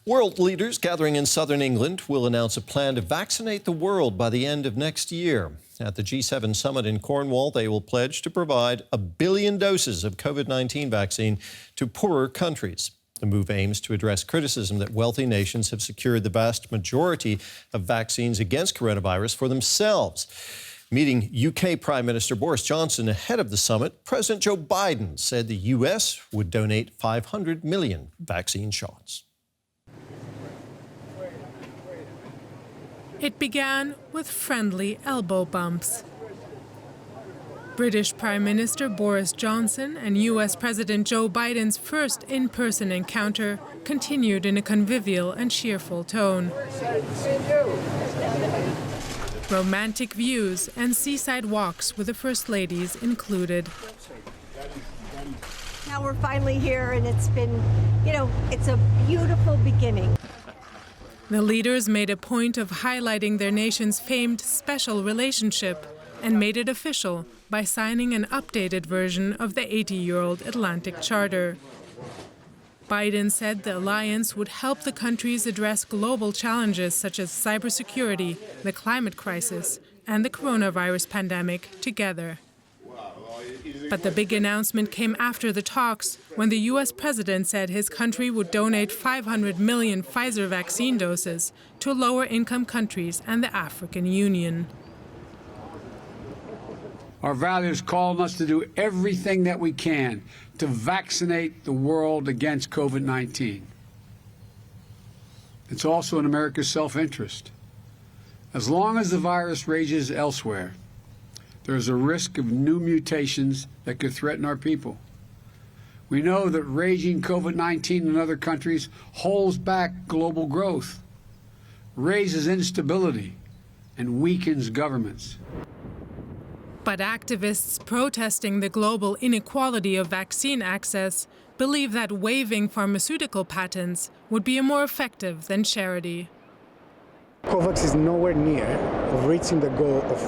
World leaders gathering in southern England will announce a plan to vaccinate the world by the end of next year. At the G7 summit in Cornwall, they will pledge to provide 1 billion doses of COVID-19 vaccine to poorer countries. The move aims to address criticism that wealthy nations have secured the vast majority of vaccines against coronavirus for themselves. Meeting UK Prime Minister Boris Johnson ahead of the summit, President Joe Biden said the US would donate 500 million vaccine shots. It began with friendly elbow bumps. British Prime Minister Boris Johnson and US President Joe Biden's first in-person encounter continued in a convivial and cheerful tone. Romantic views and seaside walks with the First Ladies included. Now we're finally here, and it's been, it's a beautiful beginning. The leaders made a point of highlighting their nation's famed special relationship and made it official by signing an updated version of the 80-year-old Atlantic Charter. Biden said the alliance would help the countries address global challenges such as cybersecurity, the climate crisis, and the coronavirus pandemic together. But the big announcement came after the talks, when the U.S. president said his country would donate 500 million Pfizer vaccine doses to lower-income countries and the African Union. Our values call on us to do everything that we can to vaccinate the world against COVID-19. It's also in America's self-interest. As long as the virus rages elsewhere, there is a risk of new mutations that could threaten our people. We know that raging COVID-19 in other countries holds back global growth, raises instability, and weakens governments. But activists protesting the global inequality of vaccine access believe that waiving pharmaceutical patents would be more effective than charity. COVAX is nowhere near of reaching the goal of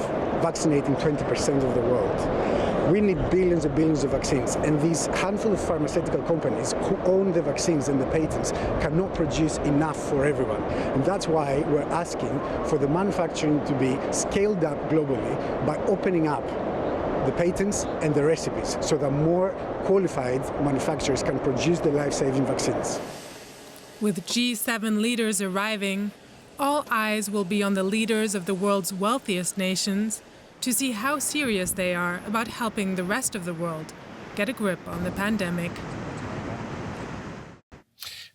vaccinating 20% of the world. We need billions and billions of vaccines, and these handful of pharmaceutical companies who own the vaccines and the patents cannot produce enough for everyone. And that's why we're asking for the manufacturing to be scaled up globally by opening up the patents and the recipes so that more qualified manufacturers can produce the life-saving vaccines. With G7 leaders arriving, all eyes will be on the leaders of the world's wealthiest nations to see how serious they are about helping the rest of the world get a grip on the pandemic.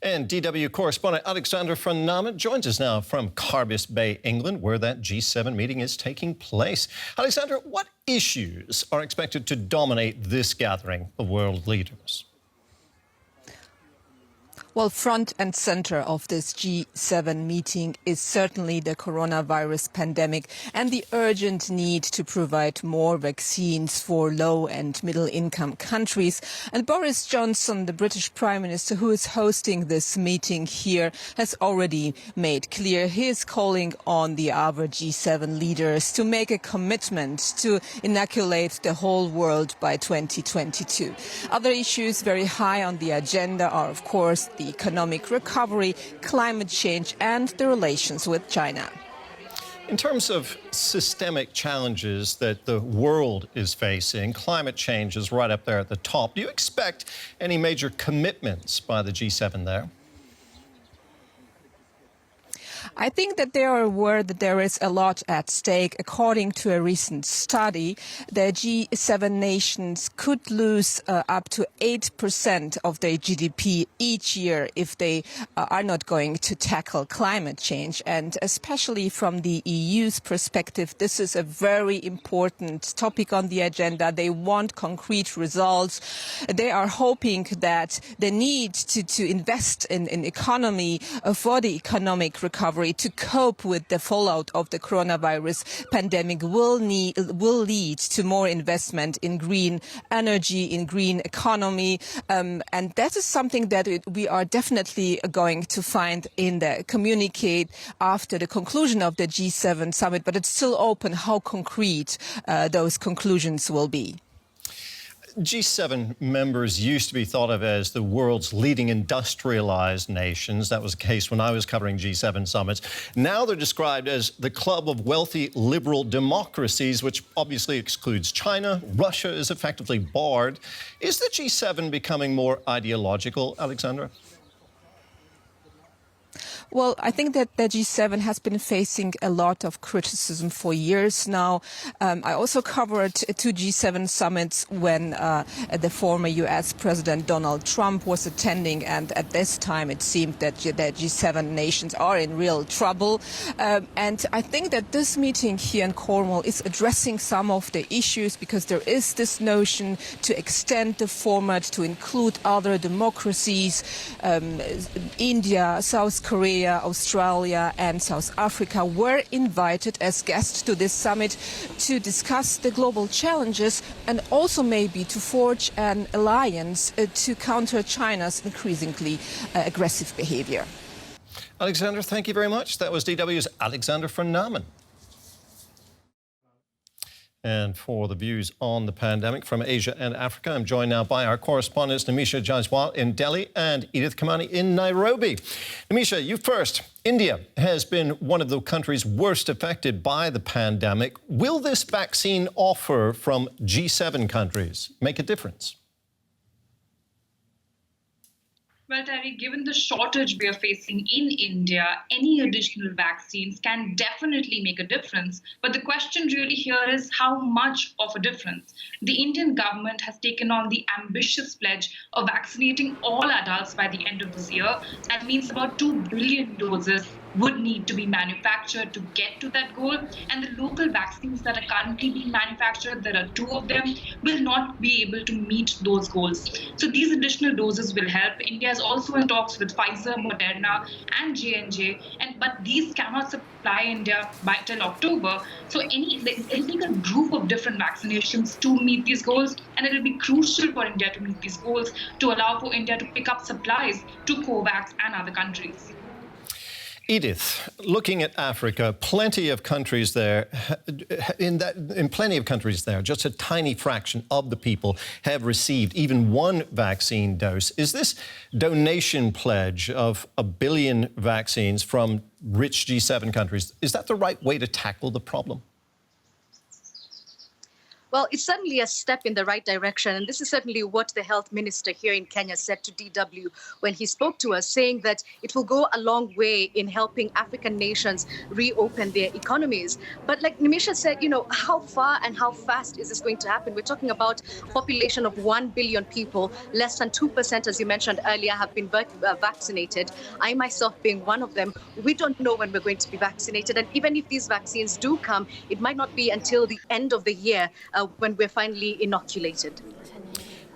And DW correspondent Alexandra van Namen joins us now from Carbis Bay, England, where that G7 meeting is taking place. Alexandra, what issues are expected to dominate this gathering of world leaders? Well, front and center of this G7 meeting is certainly the coronavirus pandemic and the urgent need to provide more vaccines for low and middle income countries. And Boris Johnson, the British Prime Minister who is hosting this meeting here, has already made clear he is calling on the other G7 leaders to make a commitment to inoculate the whole world by 2022. Other issues very high on the agenda are, of course, the economic recovery, climate change, and the relations with China. In terms of systemic challenges that the world is facing, climate change is right up there at the top. Do you expect any major commitments by the G7 there? I think that they are aware that there is a lot at stake. According to a recent study, the G7 nations could lose up to 8% of their GDP each year if they are not going to tackle climate change. And especially from the EU's perspective, this is a very important topic on the agenda. They want concrete results. They are hoping that the need to invest in economy for the economic recovery to cope with the fallout of the coronavirus pandemic will lead to more investment in green energy, in green economy. And that is something that we are definitely going to find in the communique after the conclusion of the G7 summit. But it's still open how concrete those conclusions will be. G7 members used to be thought of as the world's leading industrialized nations. That was the case when I was covering G7 summits. Now they're described as the club of wealthy liberal democracies, which obviously excludes China. Russia is effectively barred. Is the G7 becoming more ideological, Alexandra? Well, I think that the G7 has been facing a lot of criticism for years now. I also covered two G7 summits when the former US President Donald Trump was attending, and at this time it seemed that the G7 nations are in real trouble. And I think that this meeting here in Cornwall is addressing some of the issues, because there is this notion to extend the format to include other democracies, India, South Korea, Australia and South Africa were invited as guests to this summit to discuss the global challenges and also maybe to forge an alliance to counter China's increasingly aggressive behavior. Alexandra, thank you very much. That was DW's Alexandra von Namen. And for the views on the pandemic from Asia and Africa, I'm joined now by our correspondents Nimisha Jaiswal in Delhi and Edith Kamani in Nairobi. Nimisha, you first. India has been one of the countries worst affected by the pandemic. Will this vaccine offer from G7 countries make a difference? Well, Terry, given the shortage we are facing in India, any additional vaccines can definitely make a difference. But the question really here is how much of a difference? The Indian government has taken on the ambitious pledge of vaccinating all adults by the end of this year. That means about 2 billion doses would need to be manufactured to get to that goal. And the local vaccines that are currently being manufactured, there are 2 of them, will not be able to meet those goals. So these additional doses will help. India is also in talks with Pfizer, Moderna and J&J, but these cannot supply India till October. So it'll take a group of different vaccinations to meet these goals, and it will be crucial for India to meet these goals to allow for India to pick up supplies to COVAX and other countries. Edith, looking at Africa, plenty of countries there, in plenty of countries there, just a tiny fraction of the people have received even one vaccine dose. Is this donation pledge of 1 billion vaccines from rich G7 countries, is that the right way to tackle the problem? Well, it's certainly a step in the right direction. And this is certainly what the health minister here in Kenya said to DW when he spoke to us, saying that it will go a long way in helping African nations reopen their economies. But like Nimisha said, how far and how fast is this going to happen? We're talking about a population of 1 billion people. Less than 2%, as you mentioned earlier, have been vaccinated. I myself being one of them. We don't know when we're going to be vaccinated. And even if these vaccines do come, it might not be until the end of the year when we're finally inoculated.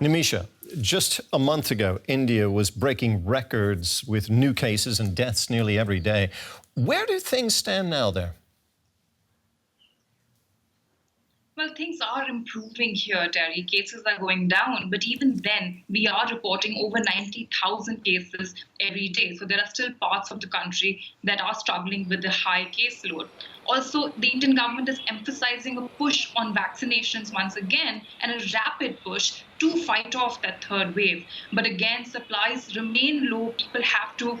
Nimisha, just a month ago, India was breaking records with new cases and deaths nearly every day. Where do things stand now there? Well, things are improving here, Terry. Cases are going down, but even then, we are reporting over 90,000 cases every day. So there are still parts of the country that are struggling with the high caseload. Also, the Indian government is emphasizing a push on vaccinations once again, and a rapid push to fight off that third wave. But again, supplies remain low. People have to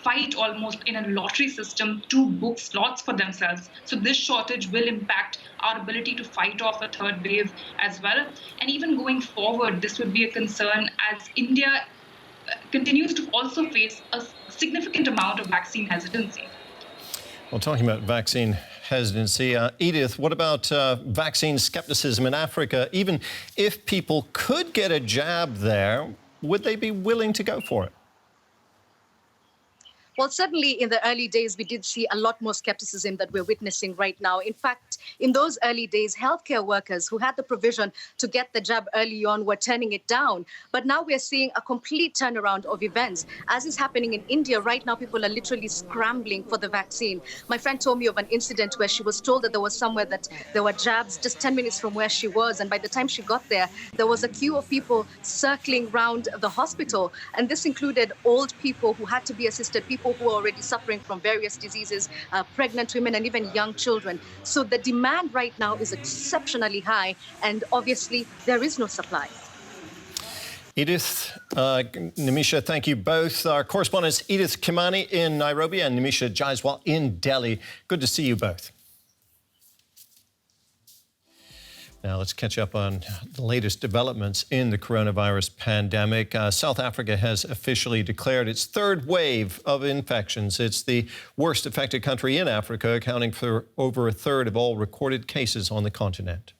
fight almost in a lottery system to book slots for themselves. So this shortage will impact our ability to fight off a third wave as well. And even going forward, this would be a concern as India continues to also face a significant amount of vaccine hesitancy. Well, talking about vaccine hesitancy, Edith, what about vaccine skepticism in Africa? Even if people could get a jab there, would they be willing to go for it? Well, certainly in the early days, we did see a lot more skepticism that we're witnessing right now. In fact, in those early days, healthcare workers who had the provision to get the jab early on were turning it down. But now we're seeing a complete turnaround of events. As is happening in India right now, people are literally scrambling for the vaccine. My friend told me of an incident where she was told that there was somewhere that there were jabs just 10 minutes from where she was. And by the time she got there, there was a queue of people circling around the hospital. And this included old people who had to be assisted, people who are already suffering from various diseases, pregnant women and even young children. So the demand right now is exceptionally high, and obviously there is no supply. Edith, Nimisha, thank you both. Our correspondents Edith Kimani in Nairobi and Nimisha Jaiswal in Delhi. Good to see you both. Now let's catch up on the latest developments in the coronavirus pandemic. South Africa has officially declared its third wave of infections. It's the worst affected country in Africa, accounting for over a third of all recorded cases on the continent.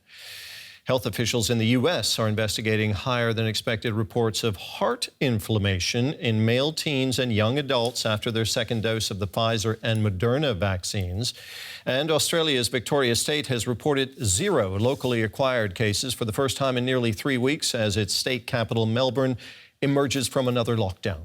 Health officials in the U.S. are investigating higher than expected reports of heart inflammation in male teens and young adults after their second dose of the Pfizer and Moderna vaccines. And Australia's Victoria State has reported 0 locally acquired cases for the first time in nearly 3 weeks as its state capital, Melbourne, emerges from another lockdown.